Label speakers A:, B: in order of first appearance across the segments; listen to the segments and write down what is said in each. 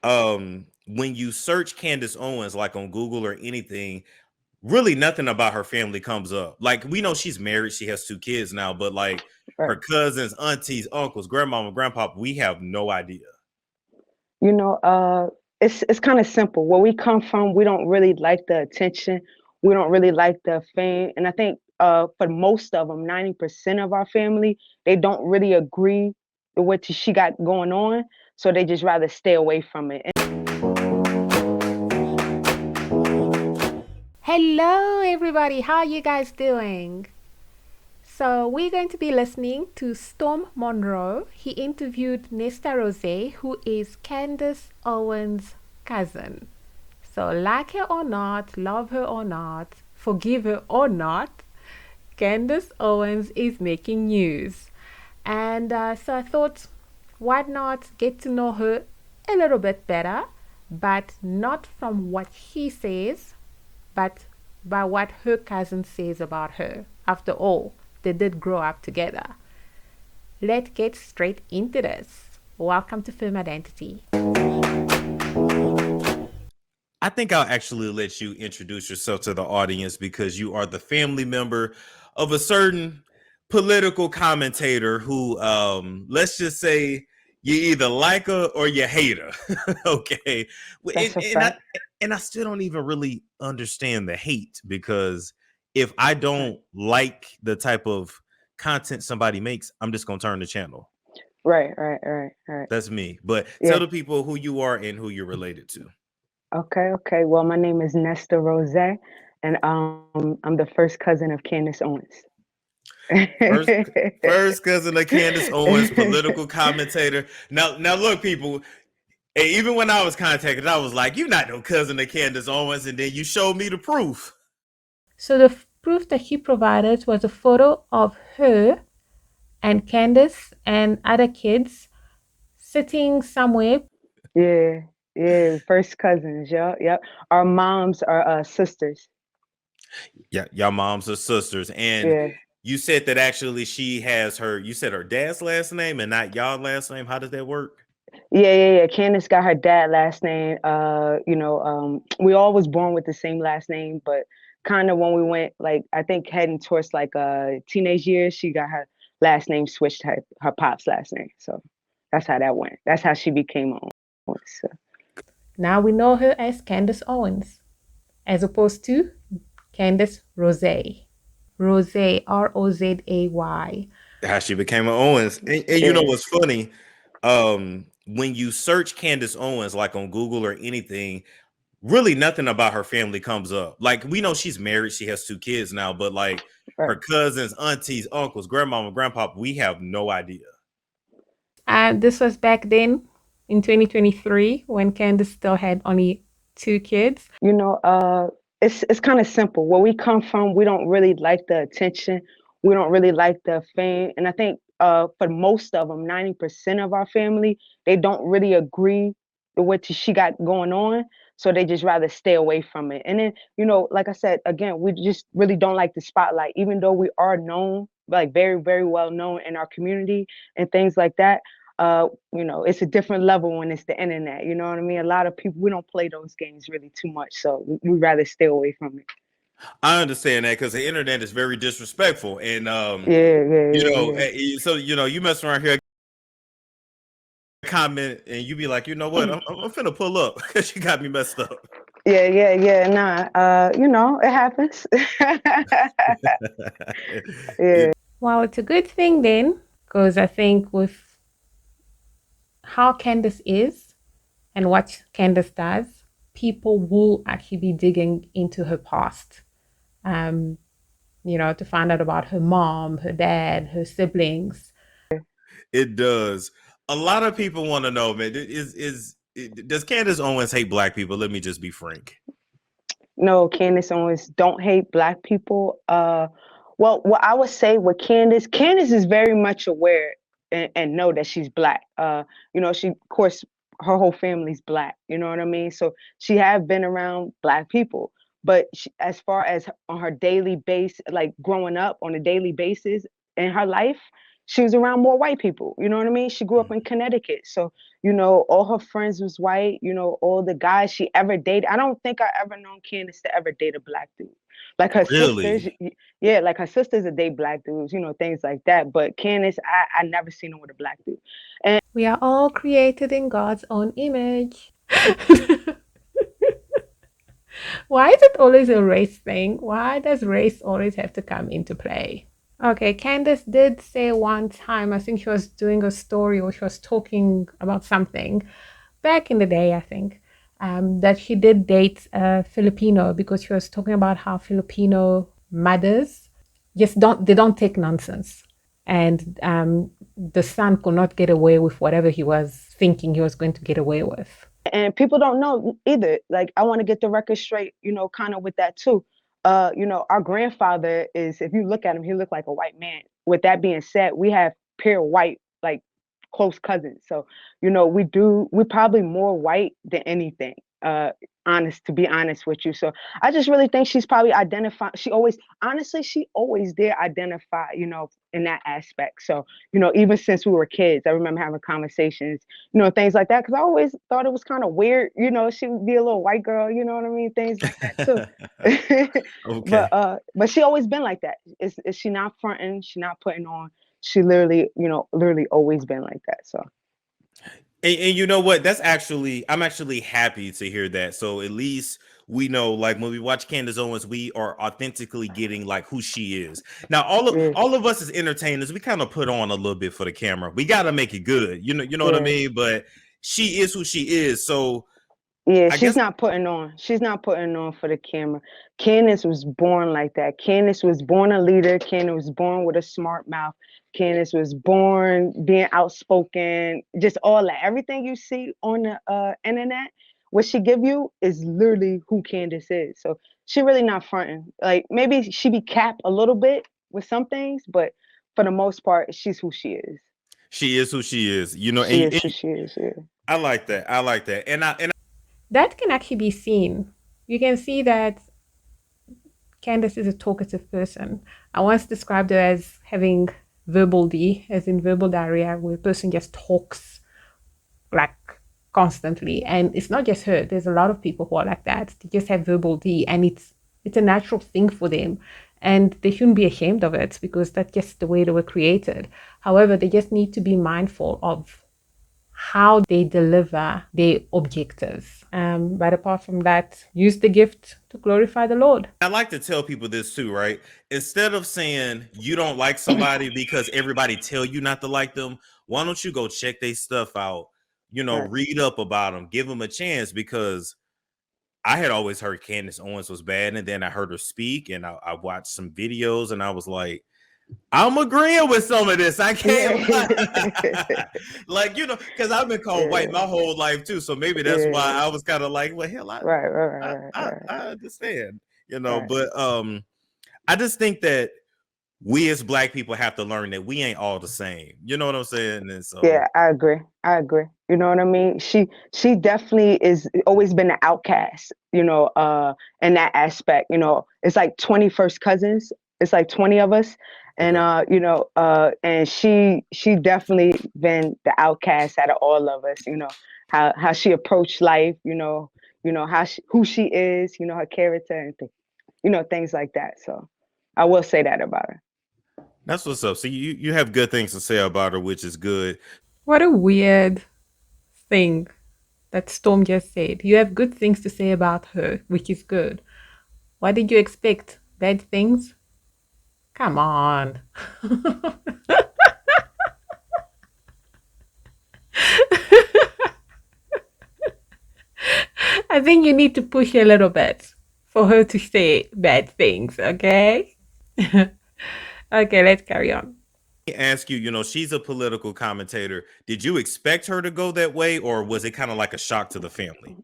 A: When you search Candace Owens, like on Google or anything, really nothing about her family comes up. Like, we know she's married, she has 2 kids now, but like her
B: Right.
A: cousins, aunties, uncles, grandmama, grandpa, we have no idea.
B: You know, it's kind of simple. Where we come from, we don't really like the attention. We don't really like the fame. And I think for most of them, 90% of our family, they don't really agree with what she got going on. So they just rather stay away from it.
C: Hello, everybody. How are you guys doing? So, we're going to be listening to Storm Monroe. He interviewed Nesta Rozay, who is Candace Owens' cousin. So, like her or not, love her or not, forgive her or not, Candace Owens is making news. And so I thought, why not get to know her a little bit better, but not from what he says, but by what her cousin says about her. After all, they did grow up together. Let's get straight into this. Welcome to Film Identity.
A: I think I'll actually let you introduce yourself to the audience because you are the family member of a certain political commentator who, let's just say, you either like her or you hate her. Okay.
B: That's a
A: And
B: fact.
A: I still don't even really understand the hate, because if I
B: Right,
A: don't like the type of content somebody makes, I'm just going to turn the channel.
B: right.
A: That's me. But tell
B: Yeah.
A: the people who you are and who you're related to.
B: Okay. Well, my name is Nesta Rozay, and I'm the first cousin of Candace Owens.
A: First, first cousin of Candace Owens, political commentator. Now, look, people. Even when I was contacted, I was like, "You're not no cousin of Candace Owens," and then you showed me the proof.
C: So the proof that he provided was a photo of her and Candace and other kids sitting somewhere.
B: Yeah, yeah, first cousins. Yep. Our moms are sisters.
A: Yeah, y'all moms are sisters, and
B: Yeah,
A: you said that actually she has her. You said her dad's last name and not y'all last name. How does that work?
B: yeah. Candace got her dad last name. We all was born with the same last name, but kind of when we went like I think heading towards like teenage years, she got her last name switched to her pop's last name. So that's how that went. That's how she became Owens. So.
C: Now we know her as Candace Owens, as opposed to Candice Rozay. Rozay, Rozay.
A: How she became an Owens. And you know
B: Yeah.
A: what's funny? When you search Candace Owens, like on Google or anything, really nothing about her family comes up. Like, we know she's married, she has 2 kids now, but like her
B: Right.
A: cousins, aunties, uncles, grandmama, grandpa, we have no idea.
C: This was back then in 2023 when Candice still had only 2 kids.
B: You know, it's kind of simple. Where we come from, we don't really like the attention. We don't really like the fame. And I think for most of them, 90% of our family, they don't really agree with what she got going on. So they just rather stay away from it. And then, like I said, again, we just really don't like the spotlight, even though we are known, like very, very well known in our community and things like that. It's a different level when it's the internet. You know what I mean? A lot of people, we don't play those games really too much, so we rather stay away from it.
A: I understand that because the internet is very disrespectful. And
B: Yeah.
A: so you mess around here, comment, and you be like, you know what, I'm finna pull up because you got me messed up.
B: Yeah. Nah, it happens.
A: It
B: Yeah.
C: Well, it's a good thing then, because I think with how Candice is and what Candice does, people will actually be digging into her past. Um, to find out about her mom, her dad, her siblings.
A: it does. A lot of people want to know, man, does Candace Owens hate black people? Let me just be frank.
B: No, Candace Owens don't hate black people. Well, what I would say with Candace is very much aware and know that she's black. She of course her whole family's black. You know what I mean? So she have been around black people, but as far as on her daily base, like growing up on a daily basis in her life, she was around more white people. You know what I mean? She grew up in Connecticut. So, all her friends was white, all the guys she ever dated. I don't think I ever known Candace to ever date a black dude. Like her sisters,
A: Really?
B: yeah, like her sisters that date black dudes, things like that. But Candace, I never seen her with a black dude. And
C: We are all created in God's own image. Why is it always a race thing? Why does race always have to come into play? Okay, Candace did say one time, I think she was doing a story or she was talking about something back in the day, I think, that she did date a Filipino because she was talking about how Filipino mothers they don't take nonsense. And the son could not get away with whatever he was thinking he was going to get away with.
B: And people don't know either. Like, I want to get the record straight, kind of with that too. Our grandfather is, if you look at him, he looked like a white man. With that being said, we have pure white, like close cousins. So, we're probably more white than anything. To be honest with you. So I just really think she's probably she always did identify, in that aspect. So, even since we were kids, I remember having conversations, things like that. Cause I always thought it was kind of weird, she would be a little white girl, you know what I mean? Things like that too.
A: Okay.
B: But she always been like that. Is she not fronting? She not putting on. She literally always been like that. So.
A: And you know what? I'm actually happy to hear that. So at least we know, like when we watch Candace Owens, we are authentically getting like who she is. Now, all of us as entertainers, we kind of put on a little bit for the camera. We got to make it good. You know what I mean? But she is who she is. So
B: yeah, she's not putting on. She's not putting on for the camera. Candace was born like that. Candace was born a leader. Candace was born with a smart mouth. Candace was born being outspoken. Just all that. Everything you see on the internet, what she give you is literally who Candace is. So she really not fronting. Like, maybe she be capped a little bit with some things, but for the most part, she's who she is.
A: She is who she is.
B: She is who she is. Yeah.
A: I like that. I like that. And
C: that can actually be seen. You can see that Candace is a talkative person. I once described her as having verbal D, as in verbal diarrhea, where a person just talks like constantly. And it's not just her. There's a lot of people who are like that. They just have verbal D, and it's a natural thing for them. And they shouldn't be ashamed of it because that's just the way they were created. However, they just need to be mindful of how they deliver their objectives. But apart from that, use the gift to glorify the Lord.
A: I like to tell people this too, right? Instead of saying you don't like somebody because everybody tell you not to like them, why don't you go check their stuff out? Read up about them, give them a chance, because I had always heard Candace Owens was bad, and then I heard her speak, and I watched some videos, and I was like, I'm agreeing with some of this. I can't because I've been called white my whole life too. So maybe that's why I was kind of like, well, hell, I understand, but I just think that we as black people have to learn that we ain't all the same. You know what I'm saying? And so
B: yeah, I agree. You know what I mean? She definitely is always been an outcast, in that aspect. It's like 20 first cousins. It's like 20 of us. And and she definitely been the outcast out of all of us. How she approached life. Who she is. Her character and things like that. So I will say that about her.
A: That's what's up. So you have good things to say about her, which is good.
C: What a weird thing that Storm just said. You have good things to say about her, which is good. What did you expect? Bad things? Come on. I think you need to push a little bit for her to say bad things, okay? Okay, let's carry on.
A: Ask you, she's a political commentator. Did you expect her to go that way, or was it kind of like a shock to the family?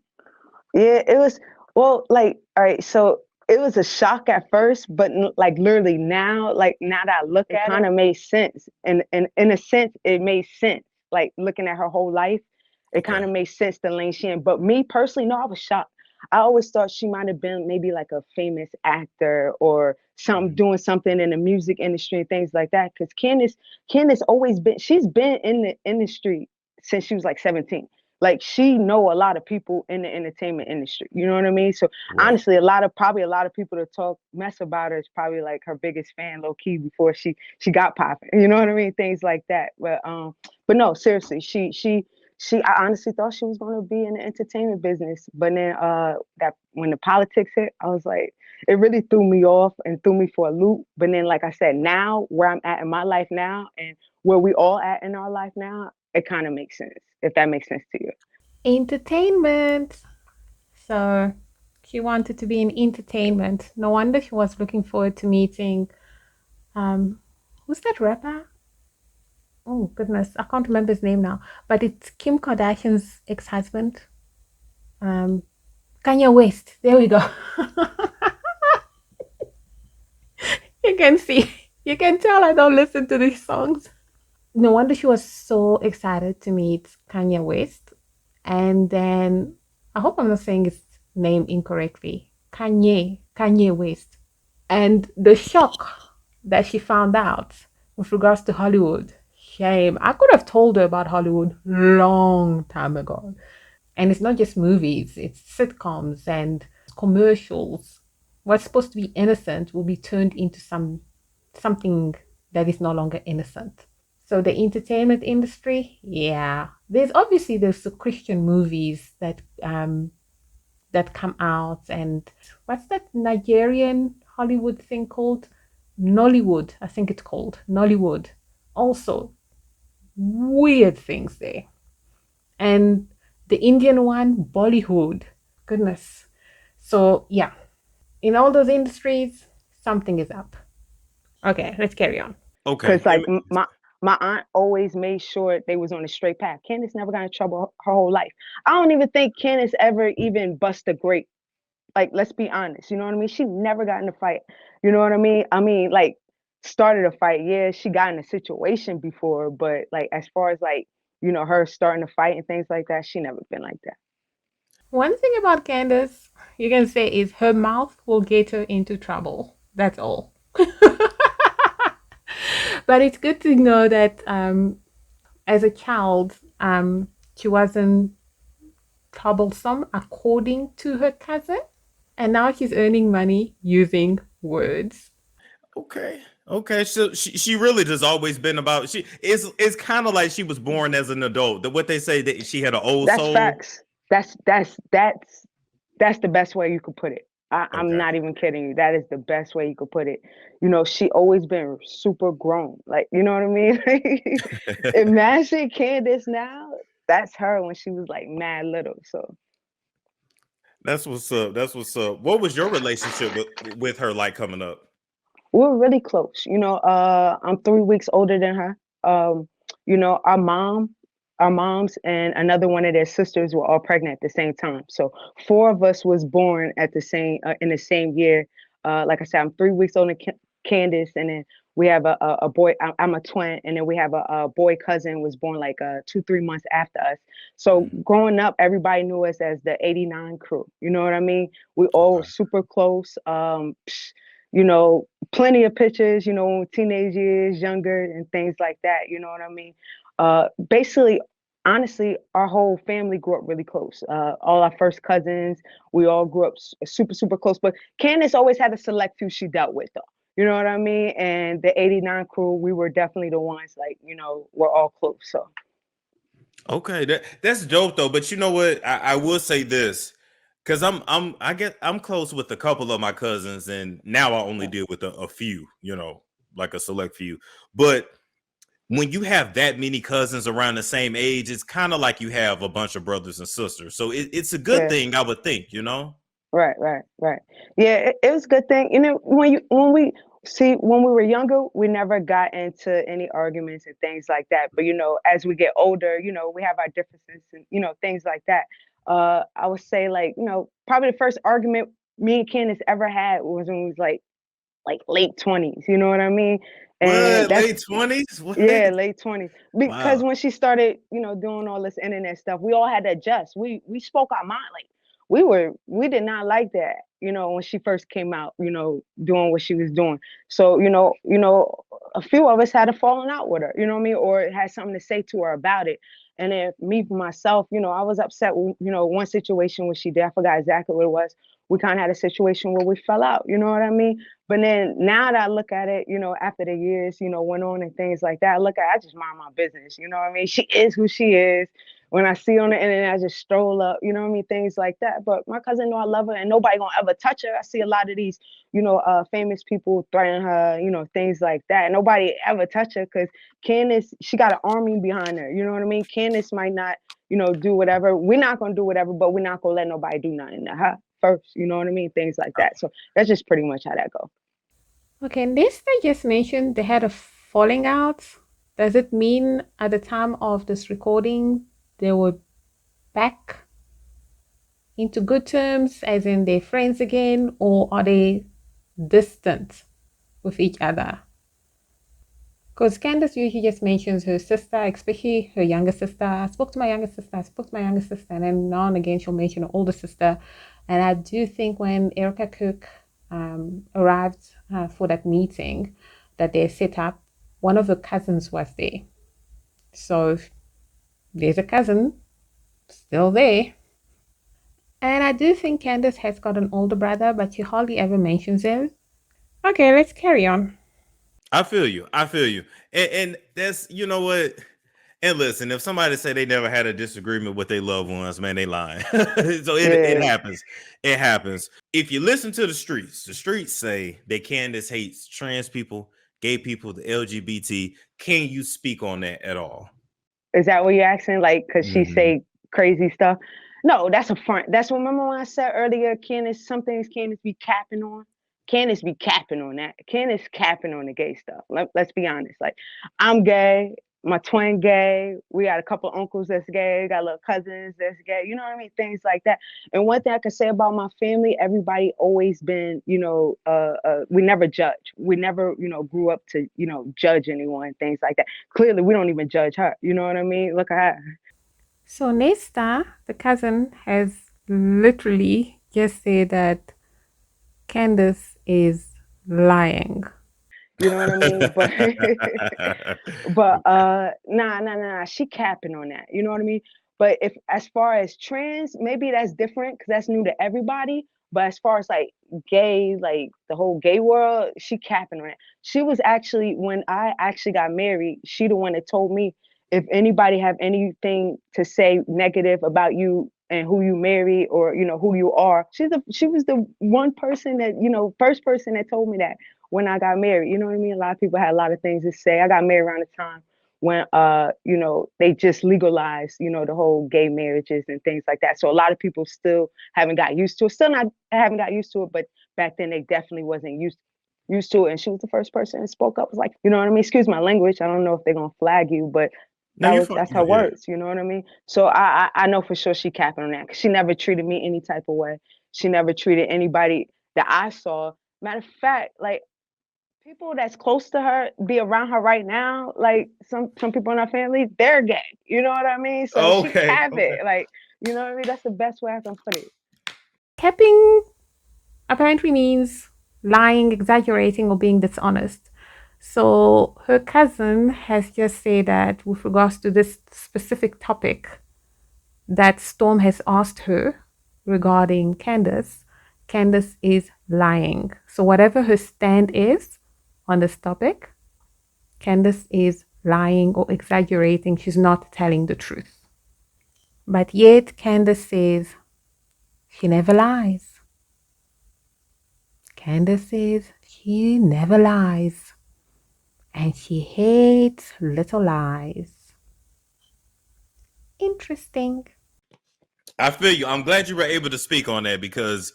B: Yeah, it was. Well, like, all right, so it was a shock at first, but like literally now that I look at it, kind of made sense. And in a sense, it made sense. Like looking at her whole life, it kind of made sense the lane she in. But me personally, no, I was shocked. I always thought she might have been maybe like a famous actor or doing something in the music industry and things like that. Because Candace always she's been in the industry since she was like 17. Like she know a lot of people in the entertainment industry. You know what I mean? So
A: Right.
B: honestly, a lot of people that talk mess about her is probably like her biggest fan, low key, before she got popping. You know what I mean? Things like that. But no, seriously, I honestly thought she was going to be in the entertainment business, but then that when the politics hit, I was like, it really threw me off and threw me for a loop. But then, like I said, now where I'm at in my life now and where we all at in our life now, it kind of makes sense, if that makes sense to you.
C: Entertainment. So she wanted to be in entertainment. No wonder she was looking forward to meeting who's that rapper? Oh goodness, I can't remember his name now. But it's Kim Kardashian's ex-husband. Kanye West. There we go. You can see, you can tell I don't listen to these songs. No wonder she was so excited to meet Kanye West. And then, I hope I'm not saying his name incorrectly. Kanye West. And the shock that she found out with regards to Hollywood. Shame. I could have told her about Hollywood long time ago. And it's not just movies, it's sitcoms and commercials. What's supposed to be innocent will be turned into something that is no longer innocent. So the entertainment industry, yeah. There's obviously the Christian movies that that come out, and what's that Nigerian Hollywood thing called? Nollywood, I think it's called. Nollywood. Also, weird things there. And the Indian one, Bollywood. Goodness. So yeah, in all those industries, something is up. Okay, let's carry on.
A: Okay.
B: Because like my aunt always made sure they was on a straight path. Candace never got in trouble her whole life. I don't even think Candace ever even bust a grape. Like, let's be honest. You know what I mean? She never got in a fight. You know what I mean? I mean, like, started a fight. Yeah, she got in a situation before, but like as far as like, her starting a fight and things like that, she never been like that.
C: One thing about Candace you can say is her mouth will get her into trouble. That's all. But it's good to know that as a child, she wasn't troublesome according to her cousin. And now she's earning money using words.
A: Okay. Okay. So she really just always been about it's kind of like she was born as an adult. What they say that she had an old
B: That's
A: soul.
B: facts. That's the best way you could put it. I'm
A: Okay.
B: not even kidding you. That is the best way you could put it. She always been super grown. Like, you know what I mean? Imagine Candace now. That's her when she was like mad little. So
A: That's what's up. That's what's up. What was your relationship with her like coming up?
B: we're really close. I'm 3 weeks older than her. Our moms and another one of their sisters were all pregnant at the same time. So four of us was born at the same in the same year. Like I said, I'm 3 weeks older than Candace, and then we have a boy. I'm a twin, and then we have a boy cousin was born like 2-3 months after us. So growing up, everybody knew us as the '89 crew. You know what I mean? We all
A: Okay.
B: super close. Plenty of pictures, teenage years, younger, and things like that. You know what I mean? Basically, honestly, our whole family grew up really close. All our first cousins, we all grew up super, super close. But Candace always had a select few she dealt with, though. You know what I mean? And the '89 crew, we were definitely the ones, like, we're all close. So.
A: Okay, that's dope though. But you know what? I will say this because I'm close with a couple of my cousins, and now I only deal with a few. Like a select few. But when you have that many cousins around the same age, it's kind of like you have a bunch of brothers and sisters. So it's a good
B: Yeah.
A: thing, I would think.
B: Right. Yeah, it was a good thing. When we were younger, we never got into any arguments and things like that. But as we get older, we have our differences and things like that. I would say like probably the first argument me and Candace ever had was when we was like late 20s. You know what I mean? And
A: What,
B: that's
A: late 20s? What?
B: yeah, late 20s. Because
A: Wow.
B: when she started, doing all this internet stuff, we all had to adjust. We spoke our mind. Like we did not like that, when she first came out, doing what she was doing. So, a few of us had a falling out with her, you know what I mean, or had something to say to her about it. And then me for myself, I was upset with, one situation where she did, I forgot exactly what it was. We kind of had a situation where we fell out, you know what I mean? But then now that I look at it, after the years, went on and things like that, I just mind my business, you know what I mean? She is who she is. When I see on the internet, I just stroll up, you know what I mean? Things like that. But my cousin know I love her and nobody gonna ever touch her. I see a lot of these, famous people threaten her, things like that. Nobody ever touch her because Candace, she got an army behind her. You know what I mean? Candace might not, do whatever. We're not gonna do whatever, but we're not gonna let nobody do nothing to her first. You know what I mean? Things like that. So that's just pretty much how that goes.
C: Okay, Nesta just mentioned they had a falling out. Does it mean at the time of this recording they were back into good terms, as in they're friends again, or are they distant with each other? Because Candace usually just mentions her sister, especially her younger sister. I spoke to my younger sister, and then now and again she'll mention her older sister. And I do think when Erica Cook arrived for that meeting that they set up, one of her cousins was there. So there's a cousin still there. And I do think Candace has got an older brother, but she hardly ever mentions him. Okay, let's carry on.
A: I feel you. And that's, you know what? And listen, if somebody say they never had a disagreement with their loved ones, man, they lying. So it happens. It happens. If you listen to the streets say that Candace hates trans people, gay people, the LGBT. Can you speak on that at all?
B: Is that what you're asking? Like, cause she say crazy stuff? No, that's a front. That's what, remember when I said earlier, Candace, some things Candace be capping on. Candace be capping on that. Candace capping on the gay stuff. Let's be honest. Like, I'm gay. My twin gay. We got a couple uncles that's gay. Got little cousins that's gay. You know what I mean? Things like that. And one thing I can say about my family, everybody always been, we never judge. We never, grew up to, judge anyone, things like that. Clearly, we don't even judge her. You know what I mean? Look at her.
C: So Nesta, the cousin, has literally just said that Candace is lying.
B: You know what I mean? But nah. She capping on that. You know what I mean? But if as far as trans, maybe that's different because that's new to everybody. But as far as like gay, like the whole gay world, she capping on it. She was actually, when I actually got married, she the one that told me if anybody have anything to say negative about you and who you marry or who you are. She was the one person that, first person that told me that when I got married. You know what I mean? A lot of people had a lot of things to say. I got married around the time when they just legalized, the whole gay marriages and things like that. So a lot of people still haven't got used to it. Still not haven't got used to it, but back then they definitely wasn't used to it. And she was the first person that spoke up. Was like, you know what I mean? Excuse my language. I don't know if they're gonna flag you, but that's her words. You know what I mean? So I know for sure she capping on that because she never treated me any type of way. She never treated anybody that I saw. Matter of fact, like people that's close to her, be around her right now, like some people in her family, they're gay. You know what I mean? So she have it. Like, you know what I mean? That's the best way I can put it.
C: Capping apparently means lying, exaggerating, or being dishonest. So her cousin has just said that with regards to this specific topic that Storm has asked her regarding Candace is lying. So whatever her stand is on this topic, Candace is lying or exaggerating. She's not telling the truth. But yet Candace says she never lies. Candace says she never lies. And she hates little lies. Interesting.
A: I feel you. I'm glad you were able to speak on that because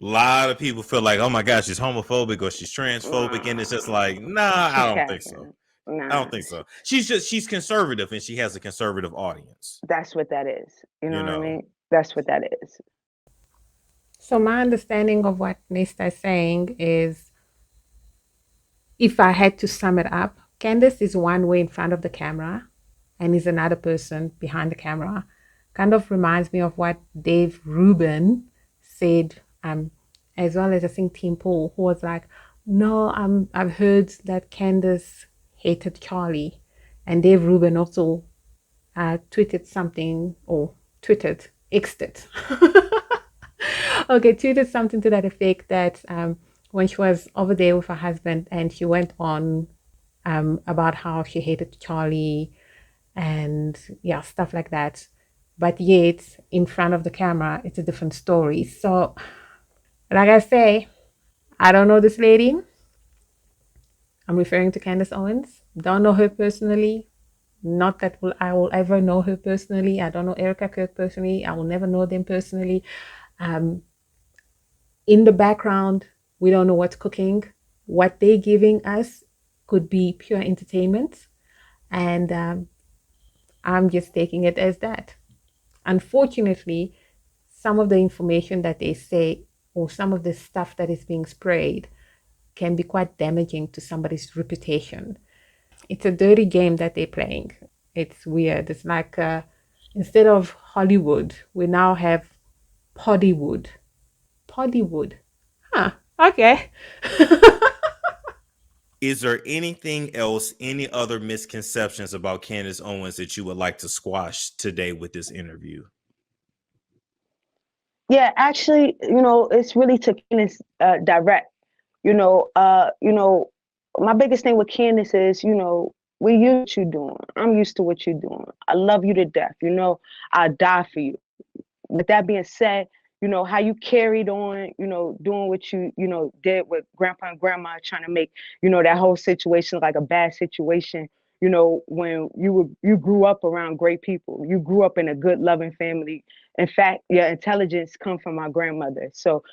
A: a lot of people feel like, oh my gosh, she's homophobic or she's transphobic, and it's just like, I don't think so. I don't think so. She's conservative and she has a conservative audience.
B: That's what that is. You know what I mean? That's what that is.
C: So my understanding of what Nesta is saying is, if I had to sum it up, Candace is one way in front of the camera and is another person behind the camera. kind of reminds me of what Dave Rubin said, as well as I think Tim Paul, who was like, no, I've heard that Candace hated Charlie. And Dave Rubin also tweeted something, or tweeted, xed it. Okay, tweeted something to that effect that when she was over there with her husband and she went on about how she hated Charlie and yeah, stuff like that. But yet, in front of the camera, it's a different story. So, like I say, I don't know this lady. I'm referring to Candace Owens. Don't know her personally. Not that I will ever know her personally. I don't know Erica Kirk personally. I will never know them personally. Um, in the background, we don't know what's cooking. What they're giving us could be pure entertainment. And I'm just taking it as that. Unfortunately, some of the information that they say or some of the stuff that is being sprayed can be quite damaging to somebody's reputation. It's a dirty game that they're playing. It's weird. It's like instead of Hollywood, we now have Poddywood. Poddywood. Huh. Okay.
A: Is there anything else, any other misconceptions about Candace Owens that you would like to squash today with this interview?
B: Yeah, actually, it's really to Candace direct. My biggest thing with Candace is, we used to what you're doing. I'm used to what you're doing. I love you to death. I'll die for you. With that being said, how you carried on, doing what you did with grandpa and grandma, trying to make, that whole situation like a bad situation. When you grew up around great people, you grew up in a good, loving family. In fact, your intelligence come from my grandmother. So,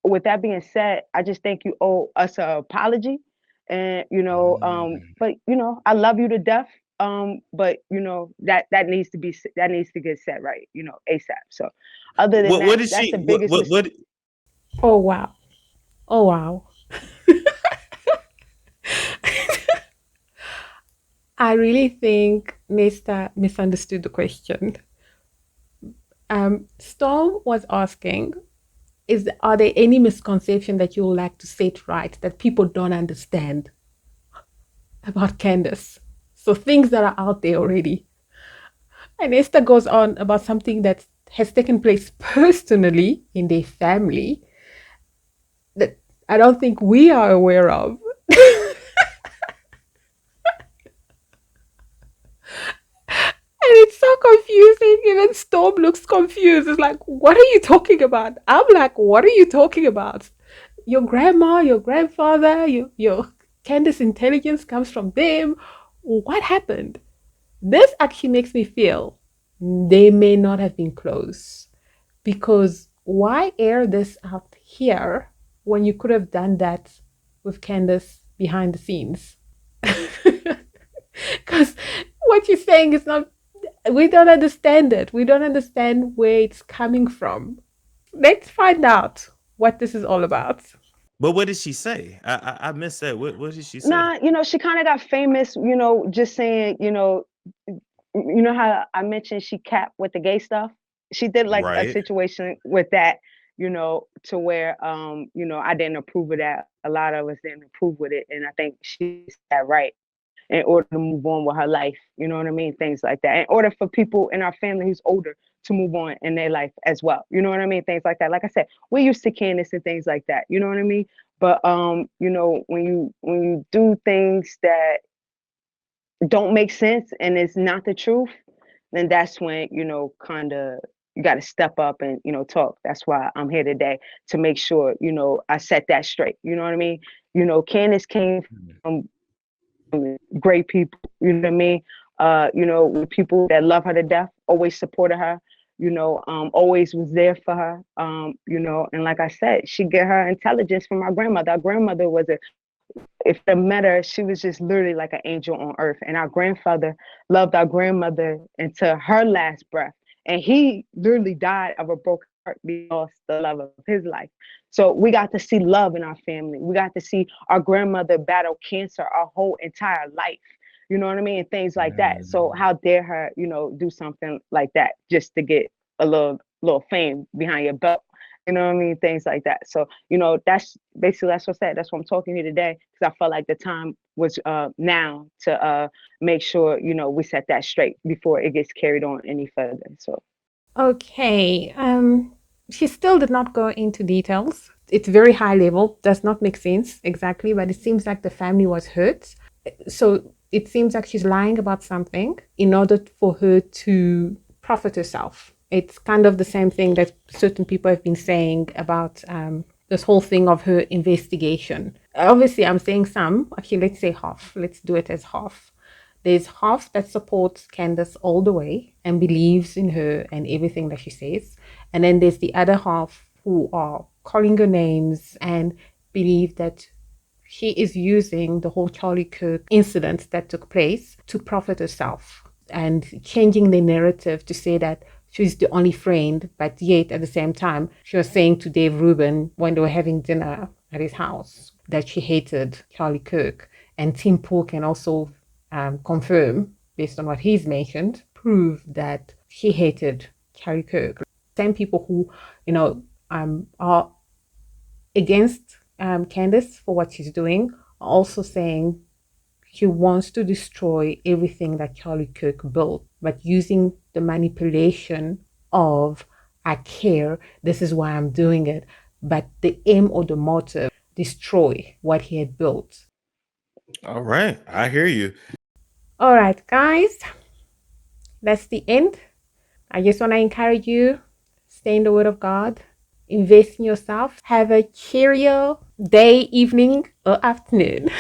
B: with that being said, I just think you owe us an apology. And, but I love you to death. But that needs to get set right, ASAP. So other than
A: What
B: that,
A: did
B: that's
A: she?
B: the biggest
A: What?
C: Oh, wow. Oh, wow. I really think Nesta misunderstood the question. Storm was asking, are there any misconception that you would like to set right that people don't understand about Candace? So things that are out there already. And Esther goes on about something that has taken place personally in their family that I don't think we are aware of. And it's so confusing. Even Storm looks confused. It's like, what are you talking about? I'm like, what are you talking about? Your grandma, your grandfather, your Candace intelligence comes from them. What happened? This actually makes me feel they may not have been close. Because why air this out here when you could have done that with Candace behind the scenes? Because what you're saying is not, we don't understand it. We don't understand where it's coming from. Let's find out what this is all about.
A: But what did she say? I missed that. What did she say?
B: Nah, she kind of got famous, just saying, how I mentioned she capped with the gay stuff. She did like a
A: Right.
B: situation with that, to where I didn't approve of that. A lot of us didn't approve with it. And I think she's that right in order to move on with her life. You know what I mean? Things like that. In order for people in our family who's older to move on in their life as well. You know what I mean? Things like that. Like I said, we're used to Candace and things like that. You know what I mean? But when you do things that don't make sense and it's not the truth, then that's when, kind of you got to step up and, talk. That's why I'm here today to make sure, I set that straight. You know what I mean? Candace came from great people, you know what I mean? With people that love her to death, always supported her, always was there for her, and like I said, she get her intelligence from our grandmother. Our grandmother was if I met her, she was just literally like an angel on earth. And our grandfather loved our grandmother into her last breath. And he literally died of a broken heart because he lost the love of his life. So we got to see love in our family. We got to see our grandmother battle cancer our whole entire life. You know what I mean? And things like that. So
A: Mm.
B: how dare her, do something like that just to get a little fame behind your belt. You know what I mean? Things like that. So, that's basically that's what's that. That's what I'm talking here today. Because I felt like the time was now to make sure, we set that straight before it gets carried on any further. So
C: Okay. She still did not go into details. It's very high level, does not make sense exactly, but it seems like the family was hurt. So it seems like she's lying about something in order for her to profit herself. It's kind of the same thing that certain people have been saying about this whole thing of her investigation. Obviously, I'm saying some. Actually, let's say half. Let's do it as half. There's half that supports Candace all the way and believes in her and everything that she says. And then there's the other half who are calling her names and believe that she is using the whole Charlie Kirk incident that took place to profit herself and changing the narrative to say that she's the only friend, but yet at the same time, she was saying to Dave Rubin when they were having dinner at his house that she hated Charlie Kirk. And Tim Pool can also confirm, based on what he's mentioned, prove that she hated Charlie Kirk. Same people who, are against Candace for what she's doing, are also saying she wants to destroy everything that Charlie Kirk built, but using the manipulation of I care, this is why I'm doing it, but the aim or the motive, destroy what he had built.
A: All right, I hear you.
C: All right, guys, that's the end. I just want to encourage you, stay in the Word of God, invest in yourself, have a cheerio day, evening, or afternoon.